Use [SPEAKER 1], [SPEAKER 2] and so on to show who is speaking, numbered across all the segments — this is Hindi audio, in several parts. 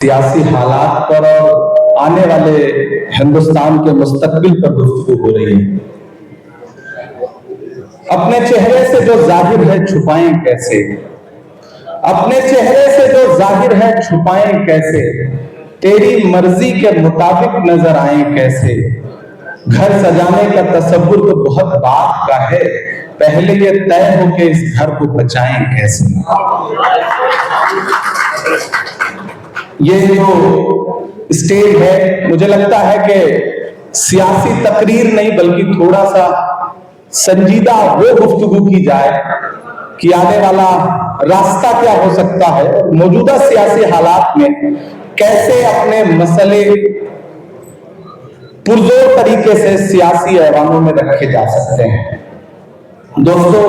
[SPEAKER 1] सियासी हालात पर और आने वाले हिंदुस्तान के मुस्तकबिल पर गुफ्तगू हो रही है। अपने चेहरे से जो जाहिर है छुपाएं कैसे, अपने चेहरे से जो जाहिर है छुपाएं कैसे, तेरी मर्जी के मुताबिक नजर आए कैसे। घर सजाने का तसव्वुर तो बहुत बात का है, पहले ये तय हो कि इस घर को बचाएं कैसे। ये जो स्टेज है, मुझे लगता है कि सियासी तकरीर नहीं बल्कि थोड़ा सा संजीदा वो गुफ्तगू की जाए कि आने वाला रास्ता क्या हो सकता है, मौजूदा सियासी हालात में कैसे अपने मसले पुरजोर तरीके से सियासी ऐवानों में रखे जा सकते हैं। दोस्तों,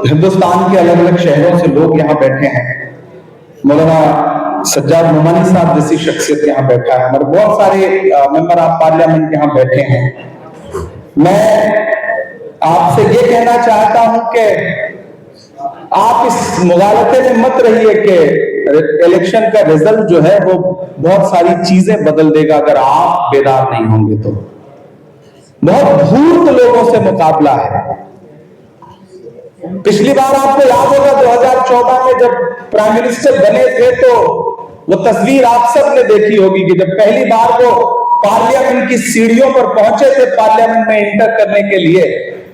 [SPEAKER 1] हिंदुस्तान के अलग अलग शहरों से लोग यहाँ बैठे हैं। मौलाना सज्जाद नोमानी साहब जैसी शख्सियत यहाँ बैठा है, हमारे बहुत सारे मेंबर ऑफ पार्लियामेंट यहाँ बैठे हैं। मैं आपसे ये कहना चाहता हूं कि आप इस मुगालते में मत रहिए कि इलेक्शन का रिजल्ट जो है वो बहुत सारी चीजें बदल देगा अगर आप बेदार नहीं होंगे तो। बहुत धूर्त लोगों से मुकाबला है। पिछली बार आपको याद होगा 2014 में जब प्राइम मिनिस्टर बने थे तो वो तस्वीर आप सब ने देखी होगी कि जब पहली बार वो पार्लियामेंट की सीढ़ियों पर पहुंचे थे पार्लियामेंट में इंटर करने के लिए,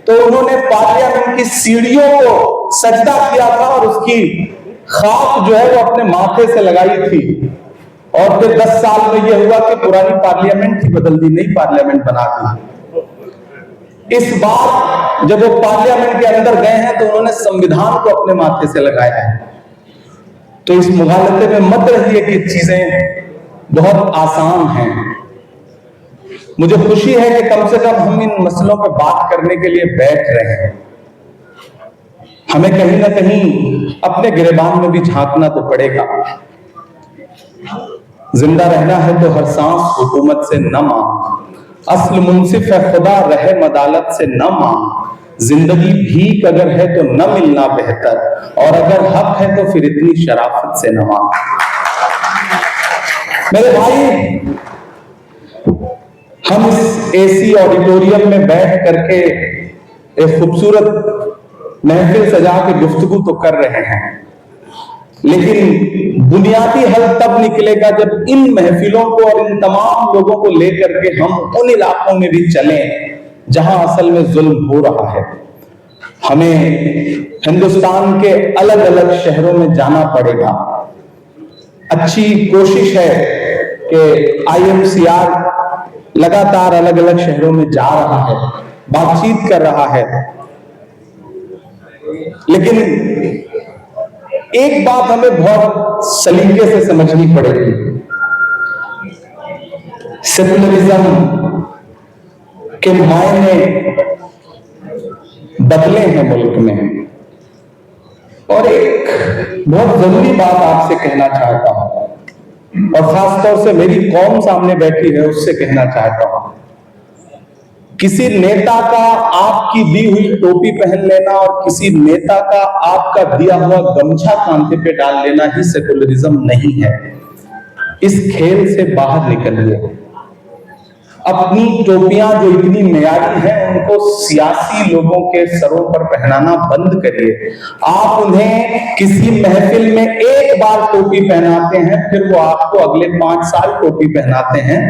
[SPEAKER 1] तो उन्होंने पार्लियामेंट की सीढ़ियों को सजदा किया था और उसकी खाक जो है वो अपने माथे से लगाई थी। और फिर 10 साल में यह हुआ कि पुरानी पार्लियामेंट ही बदल दी, नई पार्लियामेंट बना दी। इस बार जब वो पार्लियामेंट के अंदर गए हैं तो उन्होंने संविधान को अपने माथे से लगाया है। तो इस मुगालते में मत रहिए कि चीजें बहुत आसान हैं। मुझे खुशी है कि कम से कम हम इन मसलों पर बात करने के लिए बैठ रहे हैं। हमें कहीं ना कहीं अपने गिरेबान में भी झांकना तो पड़ेगा। जिंदा रहना है तो हर सांस हुकूमत से न मांग, असल मुंसिफ है खुदा रहम अदालत से न मांग। जिंदगी भीख अगर है तो न मिलना बेहतर, और अगर हक है तो फिर इतनी शराफत से न मांग। मेरे भाई, हम इस एसी ऑडिटोरियम में बैठ करके एक खूबसूरत महफिल सजा के गुफ्तगू तो कर रहे हैं, लेकिन बुनियादी हल तब निकलेगा जब इन महफिलों को और इन तमाम लोगों को लेकर के हम उन इलाकों में भी चलें जहां असल में जुल्म हो रहा है। हमें हिंदुस्तान के अलग अलग शहरों में जाना पड़ेगा। अच्छी कोशिश है कि IMCR लगातार अलग अलग शहरों में जा रहा है, बातचीत कर रहा है, लेकिन एक बात हमें बहुत सलीके से समझनी पड़ेगी। सेकुलरिज्म के मायने बदले हैं मुल्क में, और एक बहुत जरूरी बात आपसे कहना चाहता हूं, और खासतौर से मेरी कौम सामने बैठी है उससे कहना चाहता हूं। किसी नेता का आपकी दी हुई टोपी पहन लेना और किसी नेता का आपका दिया हुआ गमछा कांधे पे डाल लेना ही सेकुलरिज्म नहीं है। इस खेल से बाहर निकलिए। अपनी टोपियां जो इतनी मियारी हैं उनको सियासी लोगों के सरों पर पहनाना बंद करिए। आप उन्हें किसी महफिल में एक बार टोपी पहनाते हैं, फिर वो आपको अगले 5 साल टोपी पहनाते हैं।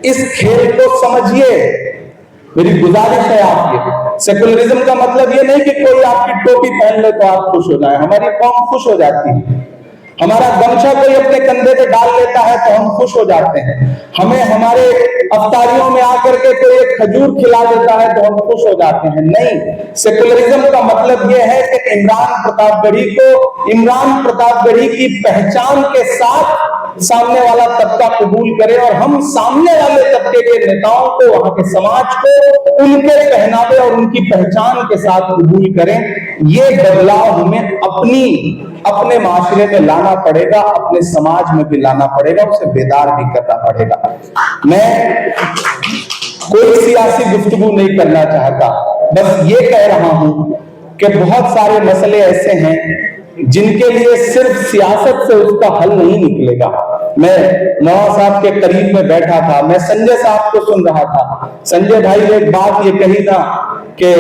[SPEAKER 1] इस खेल को समझिए। मेरी गुजारिश है आपकी। सेकुलरिज्म का मतलब ये नहीं कि कोई आपकी टोपी पहन ले तो आप खुश हो जाए। हमारी कौम खुश हो जाती है। हमारा गमछा कोई अपने कंधे पे डाल लेता है तो हम खुश हो जाते हैं। हमें हमारे अफ्तारियों में आकर के कोई एक खजूर खिला देता है तो हम खुश हो जाते हैं। नहीं, सेकुलरिज्म का मतलब यह है कि इमरान प्रतापगढ़ी की पहचान के साथ सामने वाला तबका कबूल करे, और हम सामने वाले तबके के नेताओं को, वहां के समाज को उनके पहनावे और उनकी पहचान के साथ कबूल करें। ये बदलाव हमें अपने माशरे में लाना पड़ेगा, अपने समाज में भी लाना पड़ेगा, उसे बेदार भी करना पड़ेगा। मैं कोई सियासी गुफ्तगू नहीं करना चाहता, बस ये कह रहा हूं कि बहुत सारे मसले ऐसे हैं जिनके लिए सिर्फ सियासत से उसका हल नहीं निकलेगा। मैं नवाज साहब के करीब में बैठा था, मैं संजय साहब को सुन रहा था। संजय भाई ने एक बात ये कही था कि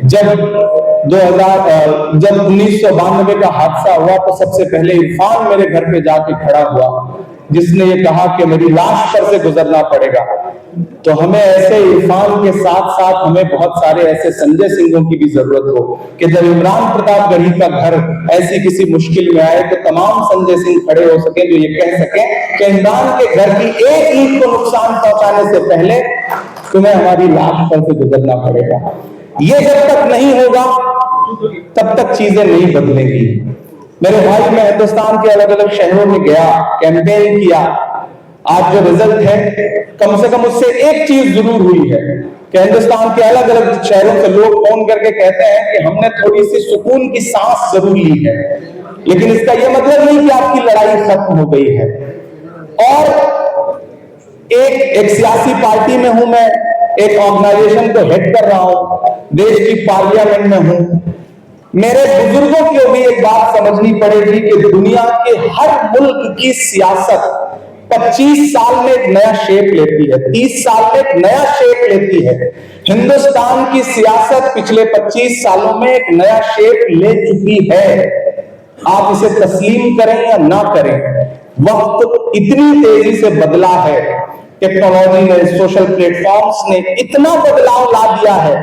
[SPEAKER 1] जब 1992 का हादसा हुआ तो सबसे पहले इरफान मेरे घर पे जाके खड़ा हुआ, जिसने ये कहा कि मेरी लाश पर से गुजरना पड़ेगा। तो हमें ऐसे इरफान के साथ साथ हमें बहुत सारे ऐसे संजय सिंहों की भी जरूरत हो कि जब इमरान प्रताप गढ़ी का घर ऐसी किसी मुश्किल में आए तो तमाम संजय सिंह खड़े हो सके, जो ये कह सके कि इमरान के घर की एक ईंट को नुकसान पहुंचाने से पहले तुम्हें हमारी लाश पर से गुजरना पड़ेगा। ये जब तक नहीं होगा तब तक चीजें नहीं बदलेंगी। मेरे भाई, मैं हिंदुस्तान के अलग अलग शहरों में गया, कैंपेन किया। आज जो रिजल्ट है, कम से कम उससे एक चीज जरूर हुई है कि हिंदुस्तान के अलग अलग शहरों से लोग फोन करके कहते हैं कि हमने थोड़ी सी सुकून की सांस जरूर ली है, लेकिन इसका यह मतलब नहीं कि आपकी लड़ाई खत्म हो गई है। और एक सियासी पार्टी में हूं मैं, एक ऑर्गेनाइजेशन को हेड कर रहा हूं, देश की पार्लियामेंट में हूं। मेरे बुजुर्गों को भी एक बात समझनी पड़ेगी कि दुनिया के हर मुल्क की सियासत 25 साल में एक नया शेप लेती है, 30 साल में एक नया शेप लेती है। हिंदुस्तान की सियासत पिछले 25 सालों में एक नया शेप ले चुकी है। आप इसे तस्लीम करें या ना करें, वक्त इतनी तेजी से बदला है, टेक्नोलॉजी ने, सोशल प्लेटफॉर्म्स ने इतना बदलाव ला दिया है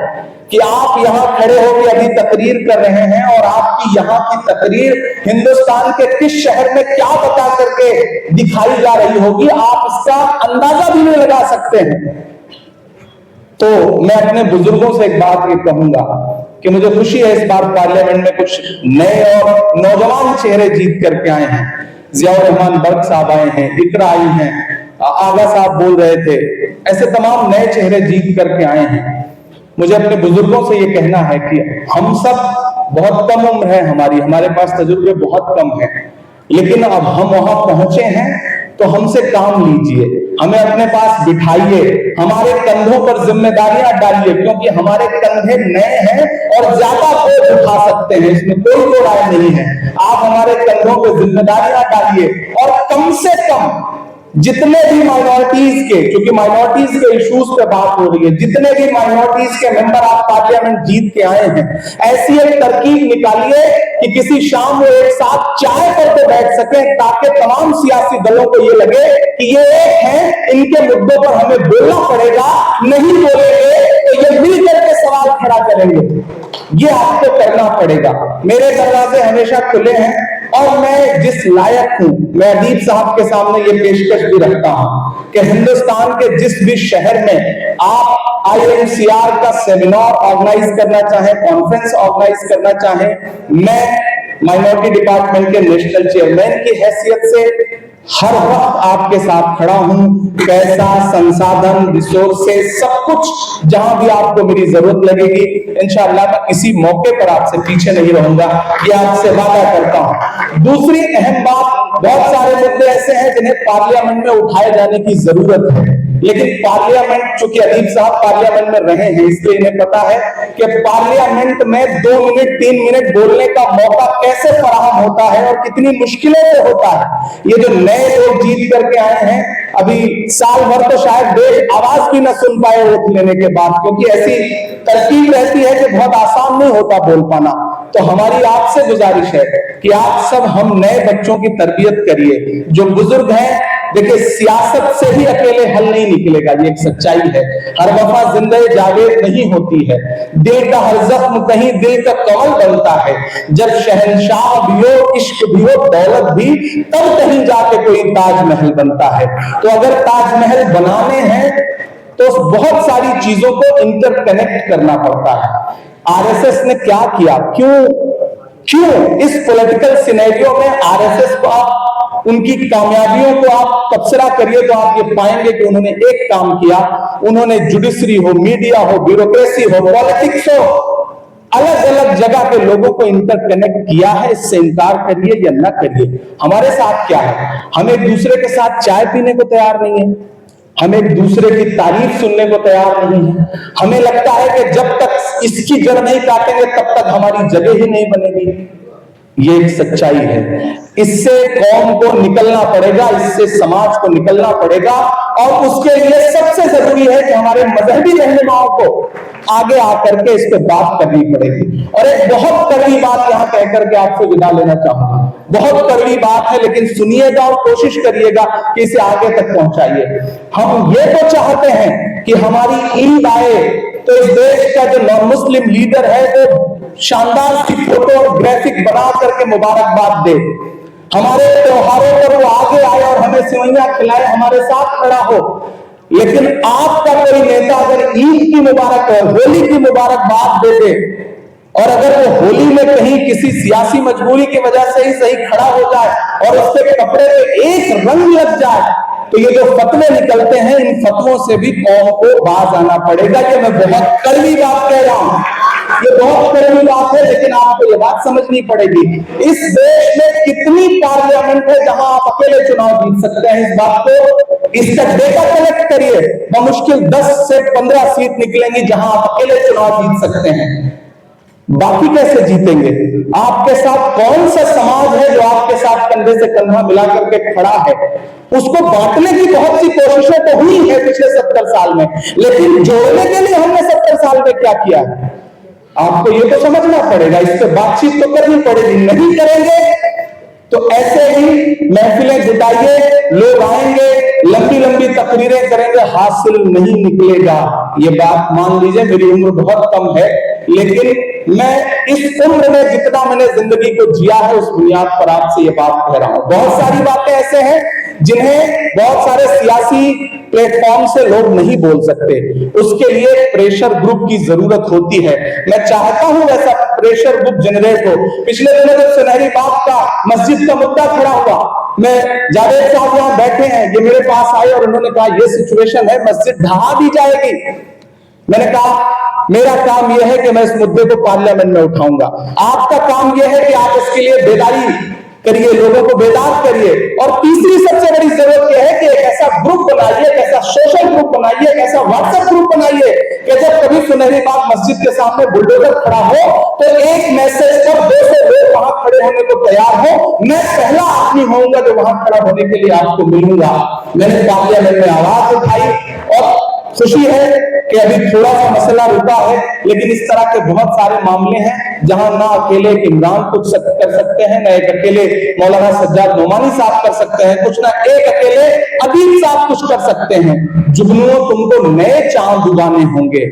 [SPEAKER 1] कि आप यहां खड़े होकर अभी तकरीर कर रहे हैं और आपकी यहां की तकरीर हिंदुस्तान के किस शहर में क्या बता करके दिखाई जा रही होगी, आप इसका अंदाजा भी नहीं लगा सकते हैं। तो मैं अपने बुजुर्गों से एक बात ये कहूंगा कि मुझे खुशी है इस बार पार्लियामेंट में कुछ नए और नौजवान चेहरे जीत करके आए हैं। जियाउर रहमान बर्क साहब आए हैं, इकरा आई हैं, आगा साहब बोल रहे थे, ऐसे तमाम नए चेहरे जीत करके आए हैं। मुझे अपने बुजुर्गों से ये कहना है कि हम सब बहुत कम उम्र है हमारे पास तजुर्बे बहुत कम है, लेकिन अब हम वहां पहुंचे हैं तो हमसे काम लीजिए, हमें अपने पास बिठाइए, हमारे कंधों पर जिम्मेदारियां डालिए, क्योंकि हमारे कंधे नए हैं और ज्यादा बोझ उठा सकते हैं, इसमें कोई दो राय नहीं है। आप हमारे कंधों पर जिम्मेदारियां डालिए और कम से कम जितने भी माइनॉरिटीज के, क्योंकि माइनॉरिटीज के इश्यूज पे बात हो रही है, जितने भी माइनॉरिटीज के मेंबर आप पार्लियामेंट जीत के आए हैं, ऐसी एक तरकीब निकालिए कि किसी शाम वो एक साथ चाय पर तो बैठ सके, ताकि तमाम सियासी दलों को ये लगे कि ये एक हैं, इनके मुद्दों पर हमें बोलना पड़ेगा, नहीं बोलेंगे तो ये मिल करके सवाल खड़ा करेंगे। ये आपको करना पड़ेगा। मेरे दरवाजे हमेशा खुले हैं और मैं जिस लायक हूं, मैं अदीब साहब के सामने ये पेशकश भी रखता हूं कि हिंदुस्तान के जिस भी शहर में आप INCR का सेमिनार ऑर्गेनाइज करना चाहें, कॉन्फ्रेंस ऑर्गेनाइज करना चाहें, मैं माइनॉरिटी डिपार्टमेंट के नेशनल चेयरमैन की हैसियत से हर वक्त आपके साथ खड़ा हूं। पैसा, संसाधन, रिसोर्सेस, सब कुछ जहां भी आपको मेरी जरूरत लगेगी, इंशाअल्लाह मैं किसी मौके पर आपसे पीछे नहीं रहूंगा, ये आपसे वादा करता हूं। दूसरी अहम बात, बहुत सारे मुद्दे ऐसे हैं जिन्हें पार्लियामेंट में उठाए जाने की जरूरत है, लेकिन पार्लियामेंट, चूंकि अदीब साहब पार्लियामेंट में रहे हैं इसलिए इन्हें पता है कि पार्लियामेंट में 2 मिनट 3 मिनट बोलने का मौका कैसे फराहम होता है और कितनी मुश्किलों से होता है। ये जो नए लोग जीत करके आए हैं, अभी साल भर तो शायद देश आवाज भी न सुन पाए वोट लेने के बाद, क्योंकि ऐसी तरकीब रहती है कि बहुत आसान नहीं होता बोल पाना। तो हमारी आपसे गुजारिश है कि आप सब हम नए बच्चों की तरबियत करिए। जो बुजुर्ग हैं, देखिए सियासत से ही अकेले हल नहीं निकलेगा, ये एक सच्चाई है। हर वफा जिंदगी जावेद नहीं होती है, दिल का हर जख्म कहीं दिल का कमल बनता है। जब शहंशाह भी हो, इश्क भी हो, दौलत भी, तब कहीं जाके कोई ताजमहल बनता है। तो अगर ताजमहल बनाने हैं तो बहुत सारी चीजों को इंटरकनेक्ट करना पड़ता है। RSS ने क्या किया, क्यों इस पॉलिटिकल सिनेरियो में RSS को आप, उनकी कामयाबियों को आप तबसरा करिए तो आप ये पाएंगे कि उन्होंने एक काम किया, उन्होंने जुडिशरी हो, मीडिया हो, ब्यूरोक्रेसी हो, पॉलिटिक्स हो, अलग अलग जगह के लोगों को इंटरकनेक्ट किया है। इससे इनकार करिए या ना करिए, हमारे साथ क्या है, हम एक दूसरे के साथ चाय पीने को तैयार नहीं है, हम एक दूसरे की तारीफ सुनने को तैयार नहीं है। हमें लगता है कि जब तक इसकी जड़ नहीं काटेंगे तब तक हमारी जगह ही नहीं बनेगी। ये एक सच्चाई है। इससे कौम को निकलना पड़ेगा, इससे समाज को निकलना पड़ेगा, और उसके लिए सबसे जरूरी है कि हमारे मजहबी रहनुमाओं को आगे आकर के इस पे बात करनी पड़ेगी। और एक बहुत कड़वी बात यहां कहकर के आपसे विदा लेना चाहूंगा। बहुत कड़वी बात है, लेकिन सुनिएगा और कोशिश करिएगा कि इसे आगे तक पहुंचाइए। हम ये तो चाहते हैं कि हमारी ईद आए तो इस देश का जो नॉन मुस्लिम लीडर है वो शानदार सी फोटो और ग्राफिक बना करके मुबारकबाद दे, हमारे त्योहारों पर वो आगे आए और हमें सेवइयां खिलाए, हमारे साथ खड़ा हो। लेकिन आपका कोई नेता अगर ईद की मुबारक होली की मुबारकबाद दे दे, और अगर वो होली में कहीं किसी सियासी मजबूरी की वजह से ही सही खड़ा हो जाए और उसके कपड़े पे एक रंग लग जाए, तो ये जो फतवे निकलते हैं, इन फतवों से भी कौम को बाज आना पड़ेगा। ये मैं बहुत कड़वी बात कह रहा हूं, ये बहुत कड़वी बात है, लेकिन आपको ये बात समझनी पड़ेगी। इस देश में कितनी पार्लियामेंट है जहां आप अकेले चुनाव जीत सकते हैं? इस बात को, इसका डेटा कलेक्ट करिए। बमुश्किल 10 से 15 सीट निकलेंगी जहां आप अकेले चुनाव जीत सकते हैं। बाकी कैसे जीतेंगे? आपके साथ कौन सा समाज है जो आपके साथ कंधे से कंधा मिला करके खड़ा है? उसको बांटने की बहुत सी कोशिशें तो हुई है पिछले 70 साल में, लेकिन जोड़ने के लिए हमने 70 साल में क्या किया है? आपको ये तो समझना पड़ेगा, इस पर बातचीत तो करनी पड़ेगी। नहीं करेंगे तो ऐसे ही महफिलें जुटाइए, लोग आएंगे, लंबी लंबी तकरीरें करेंगे, हासिल नहीं निकलेगा। ये बात मान लीजिए, मेरी उम्र बहुत कम है, लेकिन मैं इस उम्र में जितना मैंने जिंदगी को जिया है उस बुनियाद पर आपसे ये बात कह रहा हूं। बहुत सारी बातें ऐसे हैं जिन्हें बहुत सारे सियासी प्लेटफॉर्म से लोग नहीं बोल सकते, उसके लिए प्रेशर ग्रुप की जरूरत होती है। मैं चाहता हूं वैसा प्रेशर ग्रुप जनरेट हो। पिछले दिनों जब सुनहरी बाग का मस्जिद का मुद्दा खड़ा हुआ, मैं जावेद साहब यहां बैठे हैं, ये मेरे पास आए और उन्होंने कहा ये सिचुएशन है, मस्जिद ढहा दी जाएगी। मैंने कहा मेरा काम यह है कि मैं इस मुद्दे को पार्लियामेंट में उठाऊंगा, आपका काम यह है कि आप इसके लिए बेदारी करिए, लोगों को बेदार करिए। और तीसरी सबसे बड़ी जरूरत यह है कि एक ऐसा ग्रुप बनाइए, एक ऐसा सोशल ग्रुप बनाइए, एक ऐसा व्हाट्सएप ग्रुप बनाइए कि जब कभी सुनहरी बाग मस्जिद के सामने बुलडोजर खड़ा हो तो एक मैसेज पर 200 लोग वहां खड़े होने को तैयार हो। मैं पहला आदमी होऊंगा जो वहां खड़ा होने के लिए आपको मिलूंगा। मैंने पार्लियामेंट में आवाज उठाई और खुशी है कि अभी थोड़ा सा मसला रुका है, लेकिन इस तरह के बहुत सारे मामले हैं जहां ना अकेले इमरान कुछ कर सकते हैं, ना एक अकेले मौलाना सज्जाद नोमानी साहब कर सकते हैं कुछ, ना एक अकेले अदीब साहब कुछ कर सकते हैं। जुगनुओं तुमको नए चांद उगाने होंगे,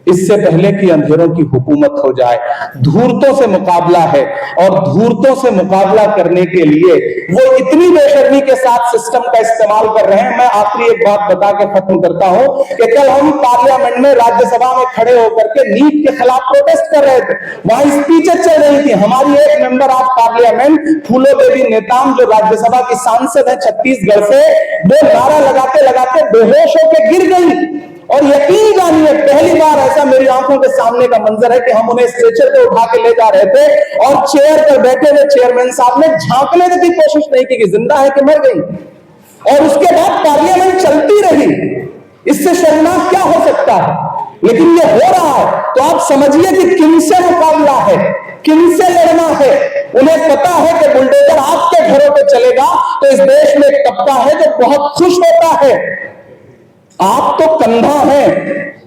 [SPEAKER 1] इससे पहले कि अंधेरों की हुकूमत हो जाए। धूर्तों से मुकाबला है, और धूर्तों से मुकाबला करने के लिए वो इतनी बेशर्मी के साथ सिस्टम का इस्तेमाल कर रहे हैं। मैं आखिरी एक बात बता के खत्म करता हूं कि कल हम पार्लियामेंट में राज्यसभा में खड़े होकर के नीट के खिलाफ प्रोटेस्ट कर रहे थे, वहां स्पीचें चल रही थी। हमारी एक मेंबर ऑफ पार्लियामेंट फूलो देवी नेताम, जो राज्यसभा की सांसद है छत्तीसगढ़ से, वो नारा लगाते लगाते बेहोश होकर गिर गई। और यकीन जानिए पहली बार ऐसा मेरी आंखों के सामने का मंजर है कि हम उन्हें स्ट्रेचर पे उठा के ले जा रहे थे और चेयर पर बैठे हुए चेयरमैन साहब ने झांकने की कोशिश नहीं की कि जिंदा है कि मर गई, और उसके बाद पार्लियामेंट चलती रही। इससे शर्मनाक क्या हो सकता है? लेकिन ये हो रहा है तो आप समझिए कि किनसे मुकाबला है, किनसे लड़ना है। उन्हें पता है कि बुलडोजर आपके घरों पे चलेगा तो इस देश में एक तबका है जो बहुत खुश होता है। आप तो कंधा हैं,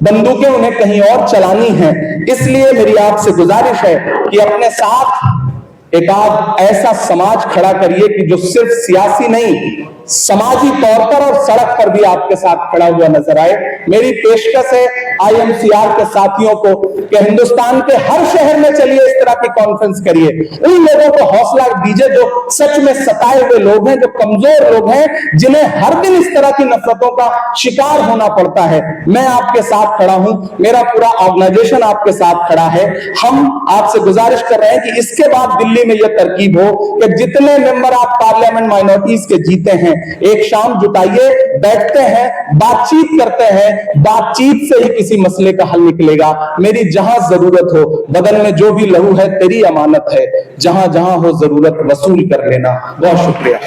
[SPEAKER 1] बंदूकें उन्हें कहीं और चलानी है। इसलिए मेरी आपसे गुजारिश है कि अपने साथ एक आध ऐसा समाज खड़ा करिए कि जो सिर्फ सियासी नहीं, समाजी तौर पर और सड़क पर भी आपके साथ खड़ा हुआ नजर आए। मेरी पेशकश है IMCR के साथियों को कि हिंदुस्तान के हर शहर में चलिए, इस तरह की कॉन्फ्रेंस करिए, उन लोगों को हौसला दीजिए जो सच में सताए हुए लोग हैं, जो कमजोर लोग हैं, जिन्हें हर दिन इस तरह की नफरतों का शिकार होना पड़ता है। मैं आपके साथ खड़ा हूं, मेरा पूरा ऑर्गेनाइजेशन आपके साथ खड़ा है। हम आपसे गुजारिश कर रहे हैं कि इसके बाद दिल्ली में यह तरकीब हो कि जितने मेंबर आप पार्लियामेंट माइनॉरिटीज के जीते हैं, एक शाम जुटाइए, बैठते हैं, बातचीत करते हैं, बातचीत से ही किसी मसले का हल निकलेगा। मेरी जहां जरूरत हो, बदन में जो भी लहू है तेरी अमानत है, जहां जहां हो जरूरत वसूल कर लेना। बहुत शुक्रिया।